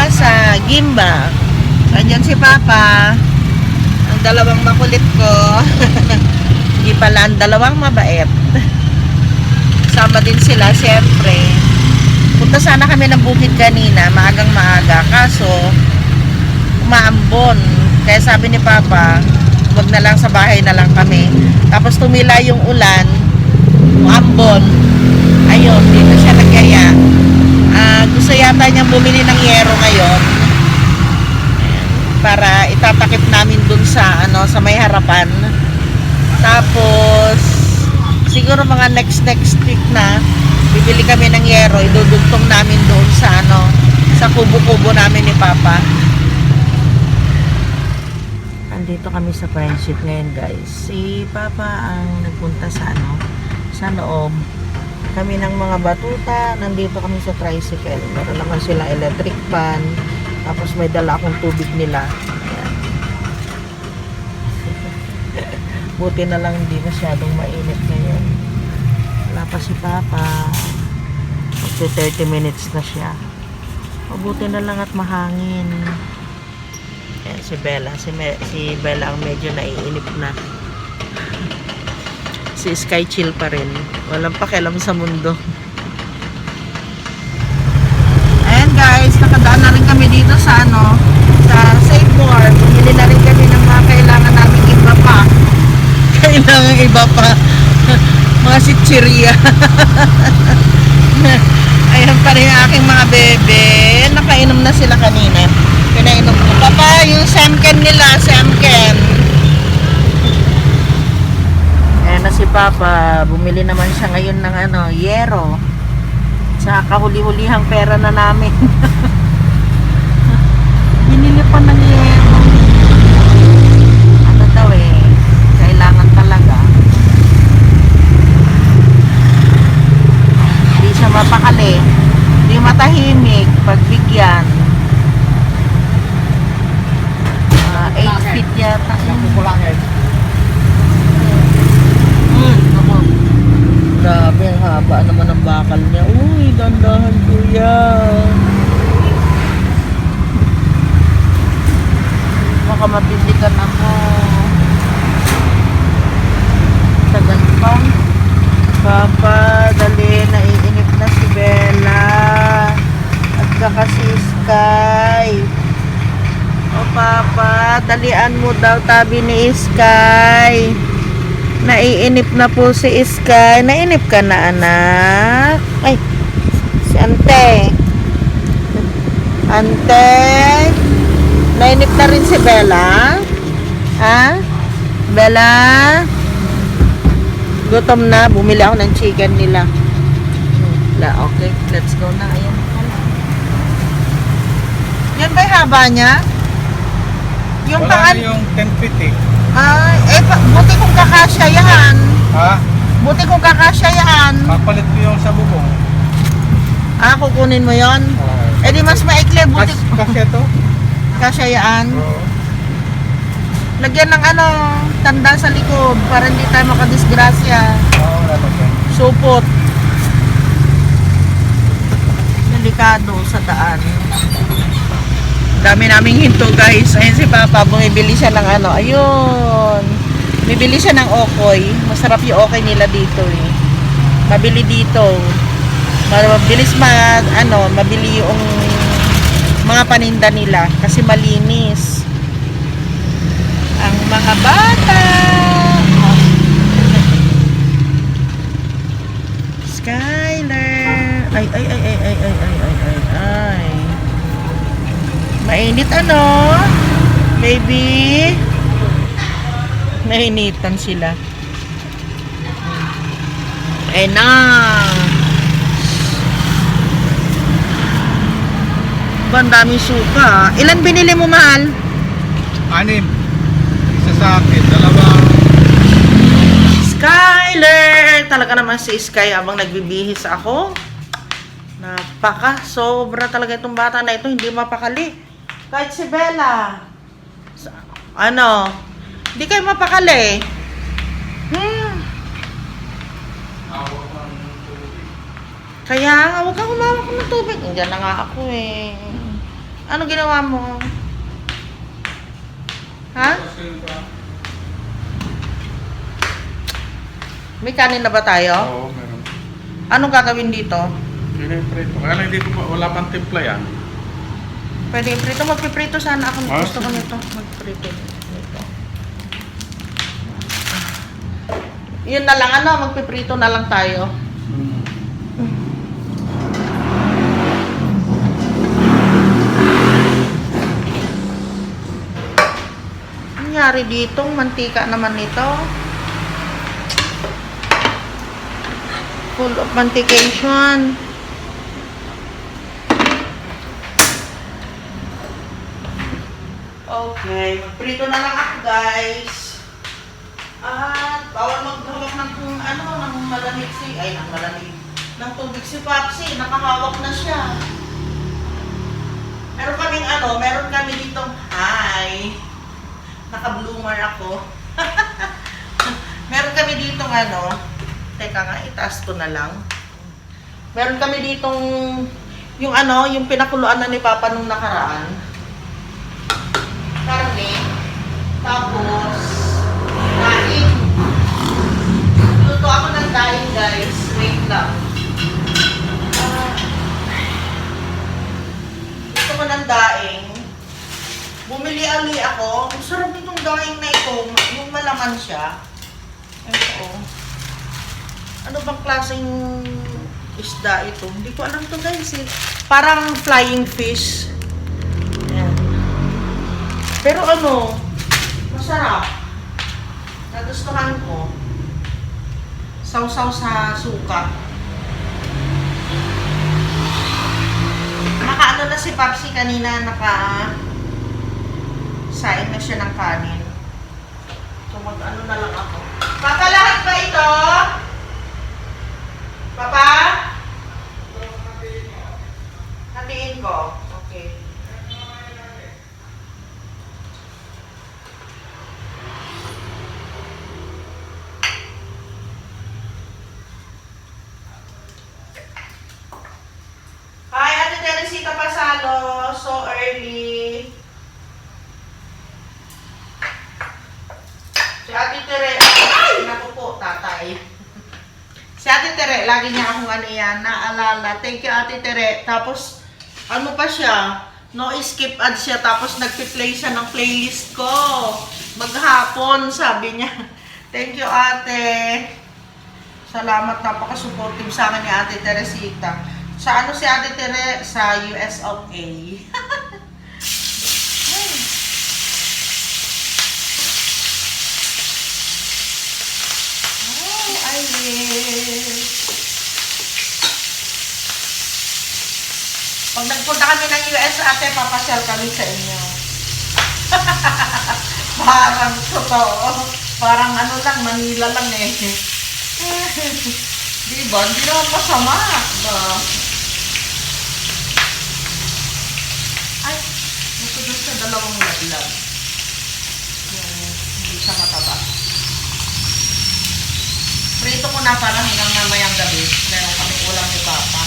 sila sa Gimba. Andyan si Papa. Ang dalawang makulit ko. Hindi pala ang dalawang mabait. Sama din sila, siyempre. Punta sana kami ng bukid kanina, maagang maaga. Kaso, umaambon. Kaya sabi ni Papa, wag na lang, sa bahay na lang kami. Tapos tumila yung ulan, umaambon. Ayun, dito siya nagyaya. Gusto yata niyang bumili ng yero ngayon. Para itatakip namin dun sa, sa may harapan. Tapos, siguro mga next week na, bibili kami ng yero, idudugtong namin doon sa sa kubo-kubo namin ni Papa. Andito kami sa friendship ngayon, guys. Si Papa ang nagpunta sa sa loob. Kami ng mga batuta, nandito kami sa tricycle. Meron naman silang electric fan. Tapos may dala akong tubig nila. Ayan. Buti na lang hindi masyadong mainit ngayon. Wala pa si Papa. Magto 30 minutes na siya. Mabuti na lang at mahangin. Ayan, si Bella. Si Bella ang medyo naiinip na. Si Sky chill pa rin. Walang pakialam sa mundo. Ayan guys, nakadaan na rin kami dito sa sa Save More. Bumili na rin kami ng mga kailangan namin iba pa. Kailangan iba pa. Mga sitsiriya. Ayan pa rin yung aking mga bebe. Nakainom na sila kanina. Pinainom ko. Papa, yung semken nila, semken. Ayan na si Papa. Bumili naman siya ngayon ng yero. Sa kahuli-hulihang pera na namin. Binili pa ng yero. Ano daw kailangan talaga. Hindi siya mapakali. Hindi matahimik pagbigyan. 8 feet yata. Grabe, ang haba naman ang bakal niya. Uy, dandahan kuya. Baka matindikan ako. Tagal pa. Papa, dali, naiinip na si Bella. At saka si Sky. O Papa, dalian mo daw tabi ni Sky. Naiinip na po si Sky. Nainip ka na, anak? Ay, si Ante. Ante. Nainip na rin si Bella? Ha? Bella? Gutom na. Bumili ako ng chicken nila. Okay, let's go na. Ayan. Yan ba yung haba niya? Yung wala yung 10 feet Ay, buti kung kakasya yan. Ha? Buti kung kakasya yan. Papalit ko yung sa bubong. Kukunin mo yon. Di mas maikli. Buti. Kasya to? Kasya yan. Oo. Lagyan ng tanda sa likod para hindi tayo makadisgrasya. Oo, lalagyan. Supot. Delikado sa daan. Dami naming hinto guys. Ayun si Papa, bumibili siya ng ayun. Bibili siya ng okoy. Masarap yung okoy nila dito Mabili dito. Mabilis mabili yung mga paninda nila kasi malinis. Ang mga bata. Skyler. Ay. Mainit baby. Nainitan sila. Na. Ang daming suka. Ilan binili mo, mahal? 6. Isa sa akin, 2. Skyler! Talaga naman si Sky habang nagbibihis ako. Sobra talaga itong bata na ito. Hindi mapakali. Kahit si Bella. Hindi kayo mapakali. Kaya nga, huwag kang humawak ng tubig. Diyan na nga ako Ano ginawa mo? Ha? May kanin na ba tayo? Oo, meron. Anong gagawin dito? Yun yung prito. Kaya lang hindi ko pa, wala pang timpla yan. Pwede prito. Magpiprito sana ako. Ah, Gusto ko sige. nito. Magprito. Ito. Yun na lang ano. Magpiprito na lang tayo. Nangyari dito. Mantika naman ito. Full of mantication. Okay, magprito na lang ako guys. At bawal maghawak ng kung ano, ng malamig si, ay ng malamig, ng tubig si Papsi, nakahawak na siya. Meron kami ditong, hi, naka-bloomer ako. Meron kami ditong teka nga, itaas ko na lang. Meron kami ditong, yung pinakuluan na ni Papa nung nakaraan. Karne, tapos daing. Luto ako ng daing guys. Wait lang. Luto ko ng daing. Bumili uli ako. Ang sarap nitong daing na ito. Yung malaman siya. Ito. Ano bang klaseng isda ito? Hindi ko alam to guys eh. Parang flying fish. Ayan. Pero masarap. Nagustuhan ko. Sausaw sa suka. Nakaano na si Papsi kanina, saing na siya ng kanin. So mag-ano na lang ako. Papa, lahat ba ito? Papa? Hatiin ko. Okay. Hi, Ate Teresita Pasalo. So early. Si Ate Tere, ay! Naku po, tatay. Si Ate Tere, lagi niya akong naalala. Thank you, Ate Tere. Tapos, ano pa siya? No skip ad siya. Tapos, nagpi-play siya ng playlist ko. Maghapon, sabi niya. Thank you, Ate. Salamat, napaka-supportive sa akin ni Ate Teresita. Sa si Ate Tere? Sa US of A. I wish. Pag nagpunta kami ng US, ate, papasyal kami sa inyo. Parang totoo. Parang lang, Manila lang eh. Diba? Hindi naman masama. Diba? Ay, nasunod sa dalawang laglag. Hindi siya mataba. Prito ko na para hanggang mamayang gabi. Meron kami ulam ni Papa.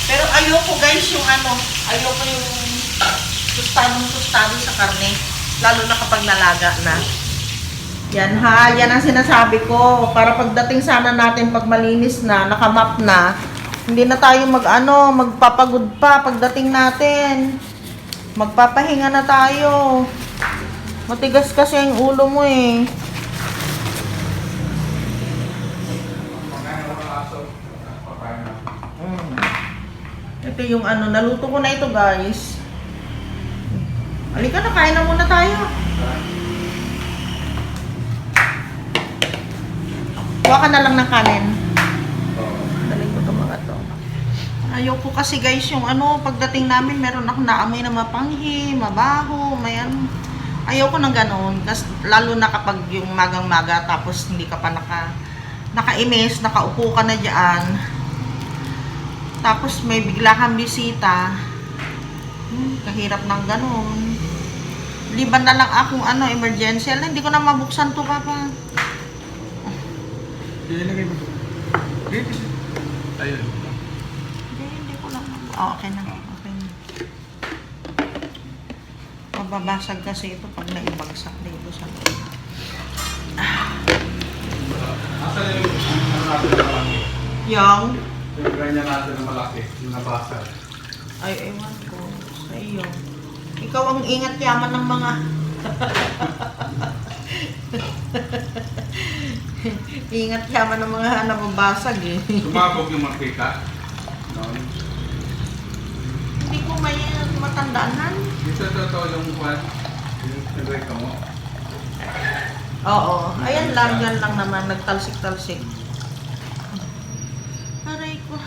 Pero ayoko guys yung ayoko yung tostado sa karne. Lalo na kapag nalaga na. Yan ha, yan ang sinasabi ko. Para pagdating sana natin pag malinis na, nakamap na, hindi na tayo magpapagod pa pagdating natin. Magpapahinga na tayo. Matigas kasi ang ulo mo eh. Ito yung naluto ko na ito guys. Halika na, kain na muna tayo. Kuha ka na lang ng kanin. Daling ko ito mga to. Ayoko kasi guys yung pagdating namin meron ako naamoy na mapanghi, mabaho, ayoko ng gano'n. Lalo na kapag yung magang-maga tapos hindi ka pa nakaimis, nakaupo ka na dyan. Tapos may bigla kang bisita. Kahirap ng gano'n. Liban na lang akong emergency. Hindi ko na mabuksan to, Papa. Ilagay mo. Ayun. Oh, okay na. Okay na. Mababasag kasi ito pag naibagsak dito sa loob. Asa na yung ano natin na malaki? Yang? Yung ganyan natin na malaki, yung nabasag. Ay, ewan ko. Sa iyo. Ikaw ang ingat yaman ng mga... ingat yaman ng mga nababasag eh. Sumabog yung mantika. Noon. Hindi ko may matandaanan. Dito totoo yung kwan. Yung nagreto mo. Oo. Ayan lang, yan lang naman. Nagtalsik-talsik. Aray ko.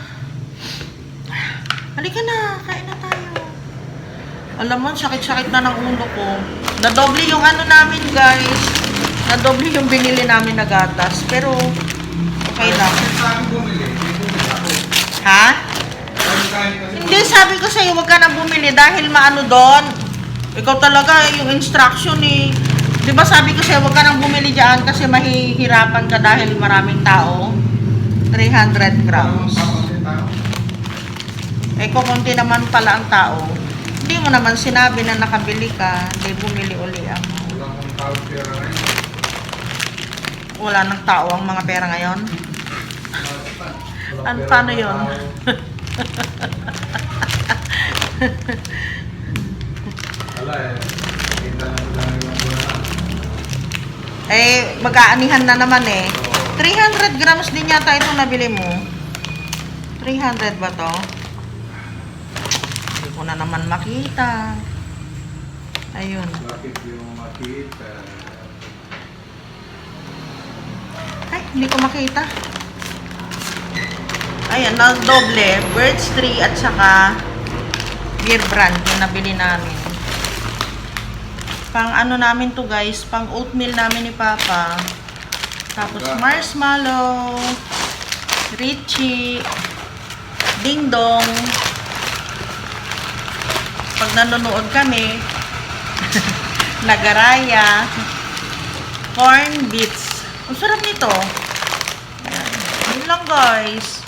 Halika na. Kain na tayo. Alam mo, sakit-sakit na ng ulo ko. Nadoble yung ano namin, guys. Nadoble yung binili namin na gatas. Pero, okay lang. Saan bumili? Hindi bumili ako. Ha? Kain kasi Hindi, sabi ko sa'yo, huwag ka na bumili dahil maano doon. Ikaw talaga, yung instruction eh. Di ba sabi ko sa'yo, huwag ka nang bumili dyan kasi mahihirapan ka dahil maraming tao. 300 grams. Eh, kukunti naman pala ang tao. Hindi mo naman sinabi na nakabili ka. Hindi, bumili uli ako. Wala akong tao pera ngayon. Wala nang tao ang mga pera ngayon. Walang pera Paano ng yun? tao. Wala eh. Kita lang yung wala. Eh, mag-aanihan na naman eh. 300 grams din yata itong nabili mo. 300 ba to? Hindi ko na naman makita. Ayun. Bakit yung makita? Ay, hindi ko makita. Ayan, na doble. Birds 3 at saka Beer Brand yung nabili namin. Pang ano namin to guys, pang oatmeal namin ni Papa. Tapos marshmallow, Richie, Ding Dong. Pag nanonood kami, Nagaraya, corn bits. Ang sarap nito. Ayan. Yun lang guys.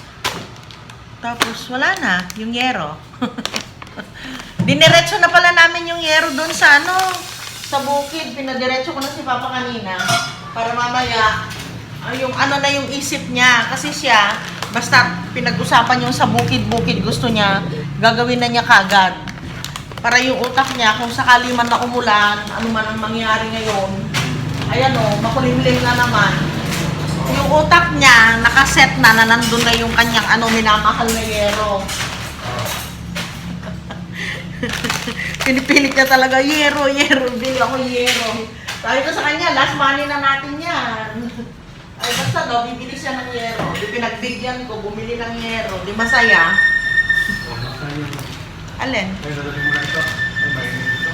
Tapos wala na, yung yero. Diniretso na pala namin yung yero doon sa ano, sa bukid. Pinadiretso ko na si Papa kanina para mamaya yung ano na yung isip niya kasi siya basta pinag-usapan yung sa bukid-bukid gusto niya gagawin na niya kagad para yung utak niya kung sakali man na umulan ano man ang mangyari ngayon ayan o makulimlim na naman yung utak niya nakaset na nandun na yung kanyang ano minamahal na yero. Pinipilit niya talaga, yero, bil ako yero. Sabi ko sa kanya, last money na natin yan. Ay basta daw, bibili siya ng yero. Di pinagbigyan ko, bumili ng yero. Di masaya? Alin? Ay, nalalim mo na ito. Ay, mainit ito.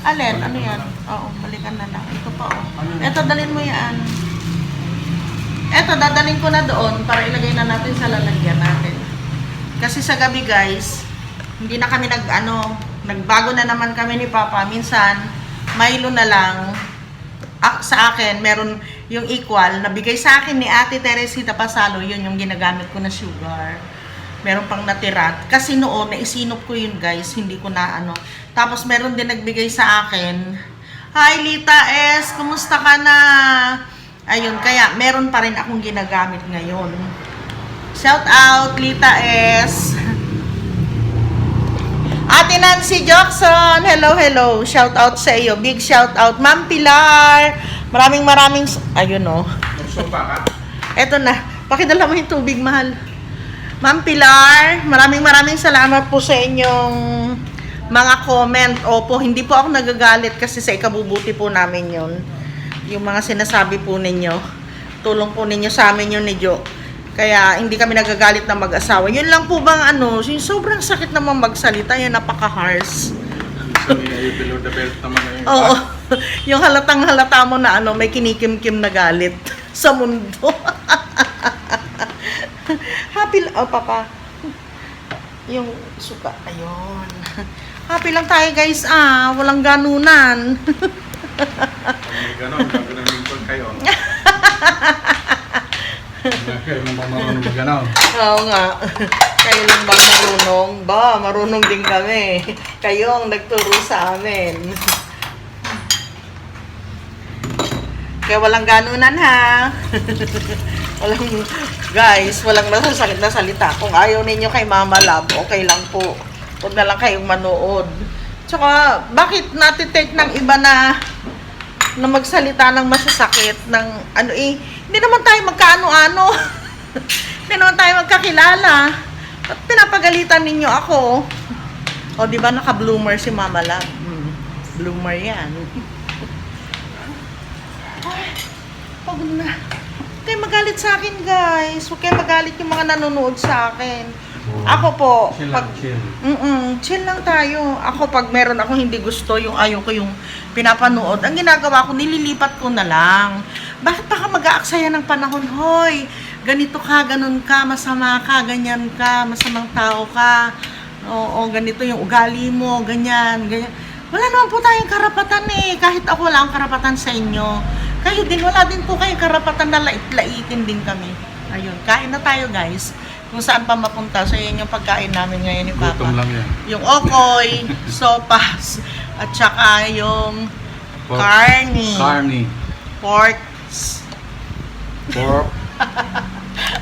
Alin? Ano yan? Oo, balikan na lang. Ito pa oh. Ito, dalhin mo yan. Ito, dadalhin ko na doon para ilagay na natin sa lalagyan natin. Kasi sa gabi guys, hindi na kami nagbago na naman kami ni Papa. Minsan, Milo na lang. Sa akin, meron yung equal. Nabigay sa akin ni Ate Teresita Pasalo, yun yung ginagamit ko na sugar. Meron pang natira. Kasi noon, naisinop ko yun guys. Hindi ko na Tapos meron din nagbigay sa akin. Hi Lita S, kumusta ka na? Ayun, kaya meron pa rin akong ginagamit ngayon. Shout out Lita S. Ate Nancy Jackson, hello, hello. Shout out sa iyo. Big shout out. Ma'am Pilar. Maraming ayun oh. Magsopa ka? Eto na. Pakidala mo yung tubig, mahal. Ma'am Pilar, maraming salamat po sa inyong mga comment. Opo, hindi po ako nagagalit kasi sa ikabubuti po namin yun. Yung mga sinasabi po ninyo. Tulong po ninyo sa amin yun ni Jo. Kaya hindi kami nagagalit na mag-asawa. Yun lang po bang yung sobrang sakit naman magsalita, yun napaka-harsh. So, may below the belt naman na yun. Oo. Yung halatang halata mo na may kinikim-kim na galit sa mundo. Happy Papa. Yung suka, ayun. Happy lang tayo guys, walang ganunan. May ganon, bago na lingkod kayo. Kayo naman marunong mag-ganaw. Oo nga. Kayo lang ba marunong? Ba, marunong din kami. Kayo ang nagturo sa amin. Kaya walang ganunan ha. Guys, walang masasakit na salita. Kung ayaw ninyo kay Mama Love, okay lang po. Huwag na lang kayong manood. Tsaka, bakit natitake ng iba na magsalita ng masasakit ng ano hindi naman tayo magkaano-ano. Hindi naman tayo magkakilala. At pinapagalitan ninyo ako. O, di ba naka-bloomer si Mama Love? Bloomer yan. Ay, pagod na. Huwag kayo magalit sa akin, guys. Huwag kayo magalit yung mga nanonood sa akin. Ako po, Chill pag, lang, chill. chill lang tayo. Ako, pag meron akong hindi gusto, yung ayaw ko yung pinapanood, ang ginagawa ko, nililipat ko na lang. Bakit pa ka mag-aaksaya ng panahon? Hoy, ganito ka, ganun ka, masama ka, ganyan ka, masamang tao ka. Oo, ganito yung ugali mo, ganyan, ganyan. Wala naman po tayong karapatan eh. Kahit ako wala akong karapatan sa inyo. Kayo din, wala din po kayong karapatan na lait-laitin din kami. Ayun, kain na tayo guys. Kung saan pa mapunta. So, yun yung pagkain namin ngayon ni Papa. Gutom lang yan. Yung okoy, sopas, at saka yung carne. Pork. Pork.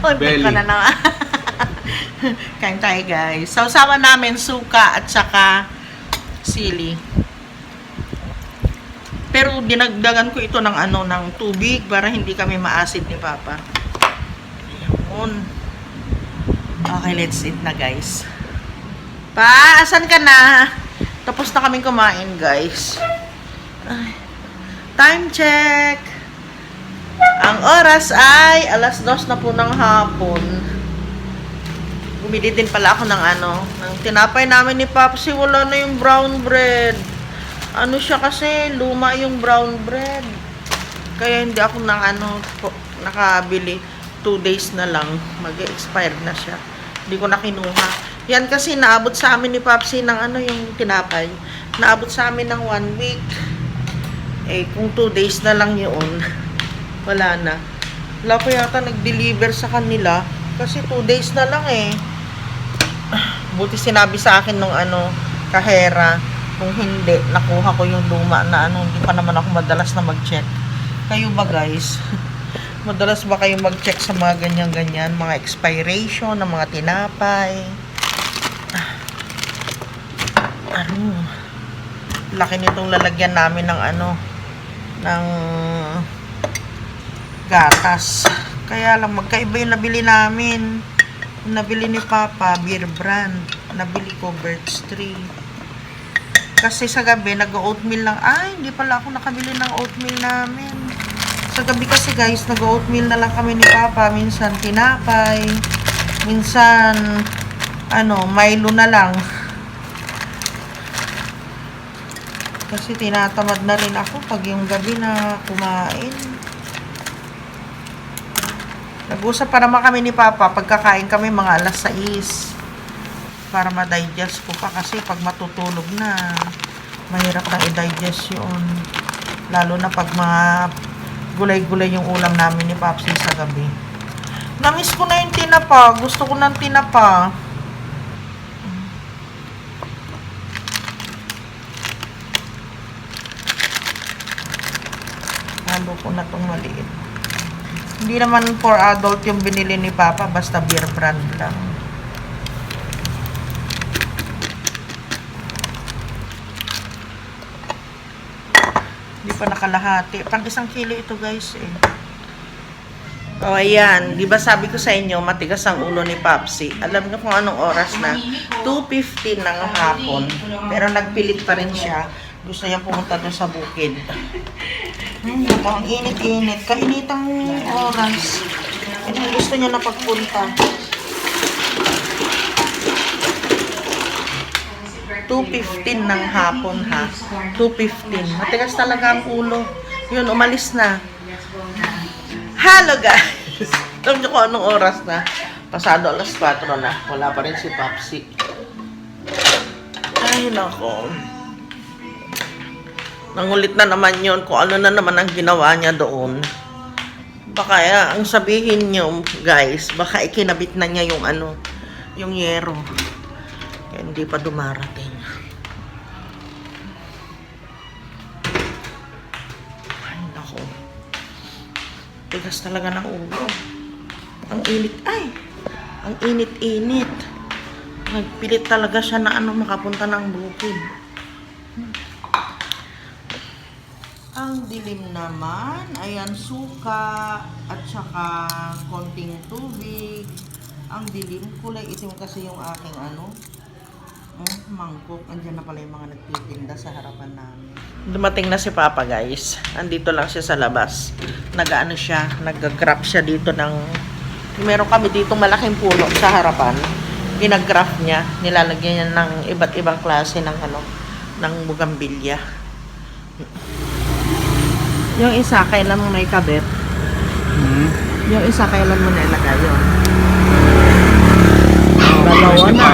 Oh, Belly. ko na naman. Kain tayo guys. Sausawan namin suka at saka sili. Pero dinagdagan ko ito ng ng tubig para hindi kami maasid ni Papa. Ayun. Okay, let's eat na guys. Pa, asan ka na? Tapos na kaming kumain guys. Ay. Time check. Ang oras ay 2:00 na po ng hapon. Bumili din pala ako ng ng tinapay namin ni Papsi. Wala na yung brown bread. Ano siya kasi, luma yung brown bread. Kaya hindi ako nakabili. 2 days na lang. Mag-expire na siya. Hindi ko na kinuha. Yan kasi naabot sa amin ni Papsi ng yung tinapay. Naabot sa amin ng 1 week. Eh, kung 2 days na lang yun, wala na. Wala ko yata nag-deliver sa kanila. Kasi 2 days na lang eh. Buti sinabi sa akin nung kahera. Kung hindi, nakuha ko yung luma na hindi pa naman ako madalas na mag-check. Kayo ba guys? Madalas ba kayo mag-check sa mga ganyan-ganyan? Mga expiration ng mga tinapay? Laki nitong lalagyan namin ng ng gatas. Kaya lang, magkaiba yung nabili namin. Yung nabili ni Papa, Beer Brand. Nabili ko, Birch Tree. Kasi sa gabi, nag-oatmeal lang. Ay, hindi pala ako nakabili ng oatmeal namin. Sa gabi kasi guys, nag-oatmeal na lang kami ni Papa. Minsan tinapay. Minsan, Milo na lang. Kasi tinatamad na rin ako pag yung gabi na kumain. Nag-usap pa naman kami ni Papa. Pagkakain kami mga 6:00. Para ma-digest ko pa. Kasi pag matutulog na, mahirap na i-digest yun. Lalo na pag mga gulay-gulay yung ulam namin ni Papsi sa gabi. Namiss ko na yung tinapa. Gusto ko ng tinapa. Halo ko na itong maliit. Hindi naman for adult yung binili ni Papa. Basta Beer Brand lang. Hindi pa nakalahati. Pang 1 kilo ito guys eh. O ayan. Di ba sabi ko sa inyo, matigas ang ulo ni Papsi. Alam niyo kung anong oras na? 2:15 ng hapon. Pero nagpilit pa rin siya. Gusto niya pumunta doon sa bukid. Ang init-init. Kainitang oras. Ito gusto niya na pagpunta. 2:15 ng hapon ha. 2:15. Matigas talaga ang ulo. Yun, umalis na. Hello guys! Alam niyo kung anong oras na? Pasado 4:00 na. Wala pa rin si Papsi. Ay nako. Nangulit na naman yun kung ano na naman ang ginawa niya doon. Baka ang sabihin nyo, guys, baka ikinabit na niya yung ano, yung yero. Kaya hindi pa dumarating. Ay, naku. Tigas talaga ng ulo. Ang init, ay! Ang init-init. Nagpilit talaga siya na ano, makapunta ng bukid. Ang dilim naman, ayan, suka at saka konting tubig. Ang dilim, kulay itim kasi yung aking ano, mangkok. Andiyan na pala yung mga nagtitinda sa harapan namin. Dumating na si Papa, guys. Andito lang siya sa labas. Nag-ano siya, nag-graph siya dito ng, meron kami dito malaking puno sa harapan. Ginag-graph niya, nilalagyan niya ng iba't ibang klase ng ano, ng bugambilya. Yung isa, kailan mo may kabit? Yung isa, kailan mo nailagay yun? Dalawa na.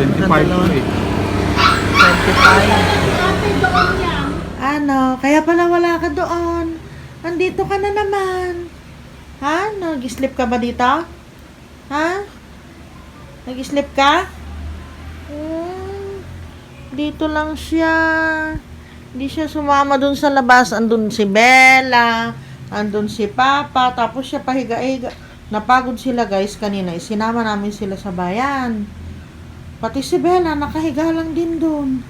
25 eh. 25. Ano? Kaya pala wala ka doon. Nandito ka na naman. Ha? Nag-sleep ka ba dito? Ha? Nag-sleep ka? Dito lang siya. Hindi siya sumama dun sa labas. Andun si Bella, andun si Papa, tapos siya pahiga-higa. Napagod sila, guys, kanina. Isinama namin sila sa bayan. Pati si Bella, nakahiga lang din dun.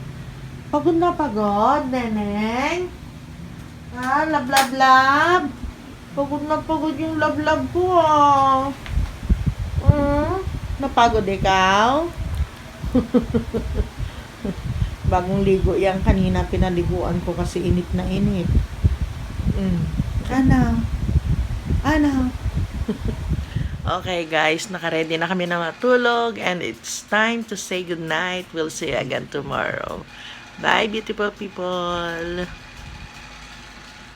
Pagod na pagod, neneng. Ha, lab. Pagod na pagod yung lab ko, ah. Napagod ikaw? Bagong ligo yan kanina, pinaliguan ko kasi init na init. Ano? Okay, guys, naka-ready na kami na matulog and it's time to say goodnight. We'll see you again tomorrow. Bye, beautiful people!